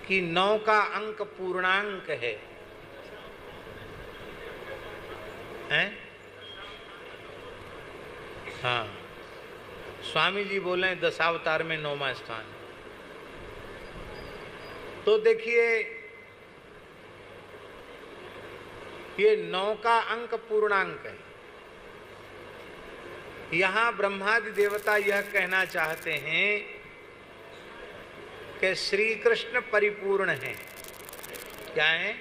कि 9 का अंक पूर्णांक है, हैं? हाँ, स्वामी जी बोले 10 अवतार में 9वां स्थान। तो देखिए ये 9 का अंक पूर्णांक है। यहां ब्रह्मादि देवता यह कहना चाहते हैं कि श्री कृष्ण परिपूर्ण हैं। क्या है?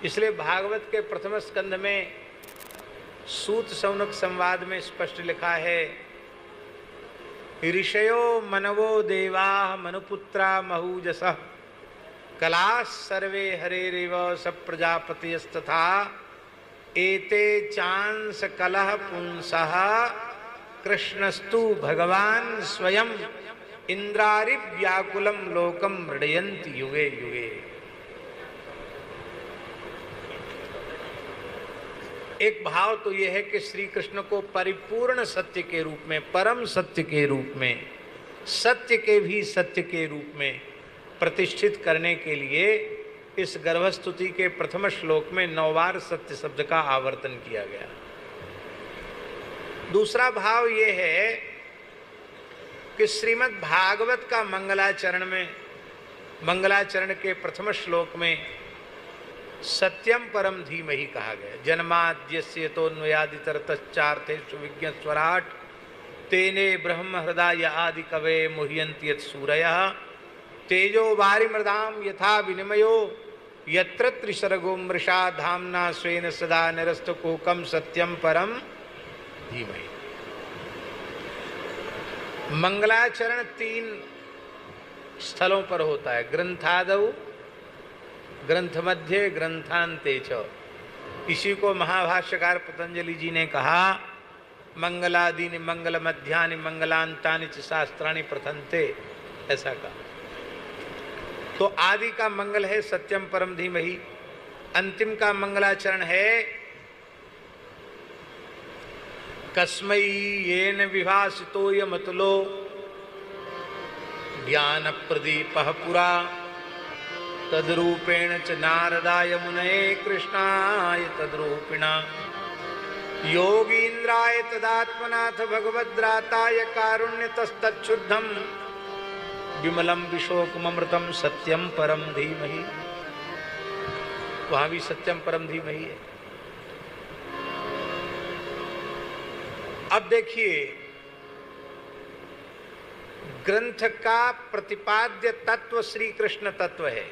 इसलिए भागवत के प्रथम स्कंध में सूत शौनक संवाद में स्पष्ट लिखा है, ऋषयो मनवो देवा मनुपुत्रा महूजसः कला सर्वे हरेरेव सब प्रजापतिस्तथा एते चांस कलह पुंसः कृष्णस्तु भगवान स्वयं इंद्रारि व्याकुलम लोकम मृडयन्ति युगे युगे। एक भाव तो यह है कि श्री कृष्ण को परिपूर्ण सत्य के रूप में, परम सत्य के रूप में, सत्य के भी सत्य के रूप में प्रतिष्ठित करने के लिए इस गर्भस्तुति के प्रथम श्लोक में 9 बार सत्य शब्द का आवर्तन किया गया। दूसरा भाव यह है कि श्रीमद् भागवत का मंगलाचरण के प्रथम श्लोक में सत्यम परम धीमहि कहा गया। जन्माद्यस्य तोन्वयादितरतश्चार्थेषु विज्ञस्वराट् तेने ब्रह्म हृदय आदि कवे मुह्यन्ति यत् सूरयः तेजो वारिमृदाम यथा विनिमयो यत्र त्रिसर्गो मृषा धाम्ना स्वेन सदा निरस्तकुहकं सत्यम परम धीमहि। मंगलाचरण 3 स्थलों पर होता है, ग्रंथादौ, ग्रंथ मध्य, ग्रंथांते च। इसी को महाभाष्यकार पतंजलि जी ने कहा, मंगलादीनि मंगल मध्यानि मंगलांतानि च शास्त्राणि प्रथन्ते, ऐसा कहा। तो आदि का मंगल है सत्यम परम धीमहि, अंतिम का मंगलाचरण है कस्मै येन विभासितोऽयमतुलो ज्ञान प्रदीपः पुरा तद्रूपेण च नारदाय मुनये कृष्णाय तद्रूपिणा योगीन्द्राय तदात्मनाथ भगवद्राताय कारुण्यतस्तच्छुद्धम् विमलम विशोकमृतम सत्यम परम धीमहि। वहां भी सत्यम परम धीमहि है। अब देखिए, ग्रंथ का प्रतिपाद्य तत्व श्री कृष्ण तत्व है।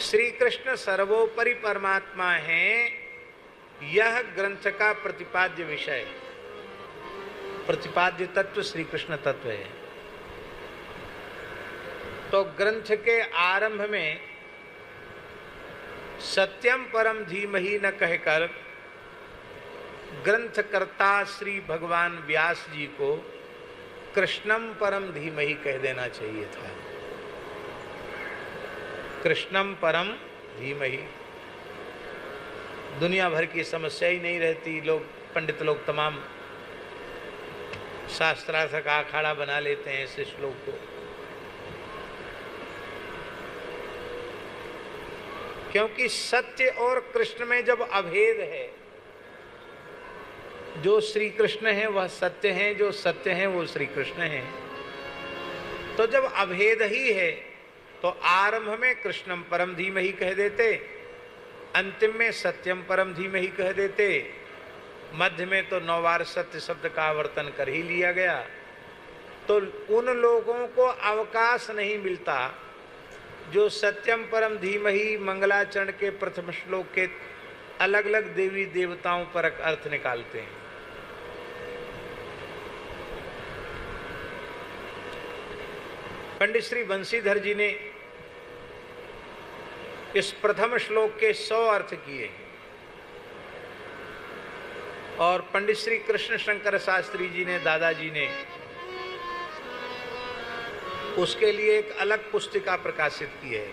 श्री कृष्ण सर्वोपरि परमात्मा है, यह ग्रंथ का प्रतिपाद्य विषय, प्रतिपाद्य तत्व श्री कृष्ण तत्व है। तो ग्रंथ के आरंभ में सत्यम परम धीमहि न कहकर ग्रंथकर्ता श्री भगवान व्यास जी को कृष्णम परम धीमहि कह देना चाहिए था। कृष्णम परम धीमहि। दुनिया भर की समस्या ही नहीं रहती, लोग, पंडित लोग तमाम शास्त्रार्थ का अखाड़ा बना लेते हैं इस श्लोक को, क्योंकि सत्य और कृष्ण में जब अभेद है, जो श्री कृष्ण है वह सत्य है, जो सत्य है वो श्री कृष्ण है। तो जब अभेद ही है तो आरंभ में कृष्णम परम धीमहि कह देते, अंतिम में सत्यम परम धीमहि कह देते, मध्य में तो 9 बार सत्य शब्द का आवर्तन कर ही लिया गया। तो उन लोगों को अवकाश नहीं मिलता जो सत्यम परम धीमहि मंगलाचरण के प्रथम श्लोक के अलग अलग देवी देवताओं पर अर्थ निकालते हैं। पंडित श्री बंशीधर जी ने इस प्रथम श्लोक के 100 अर्थ किए और पंडित श्री कृष्ण शंकर शास्त्री जी ने, दादाजी ने, उसके लिए एक अलग पुस्तिका प्रकाशित की है,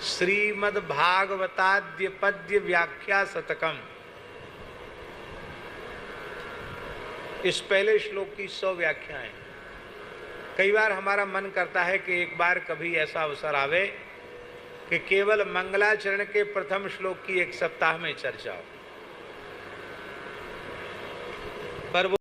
श्रीमद् भागवताद्य पद्य व्याख्या शतकम। इस पहले श्लोक की 100 व्याख्याएं, कई बार हमारा मन करता है कि एक बार कभी ऐसा अवसर आवे कि केवल मंगलाचरण के प्रथम श्लोक की एक सप्ताह में चर्चा हो, पर वो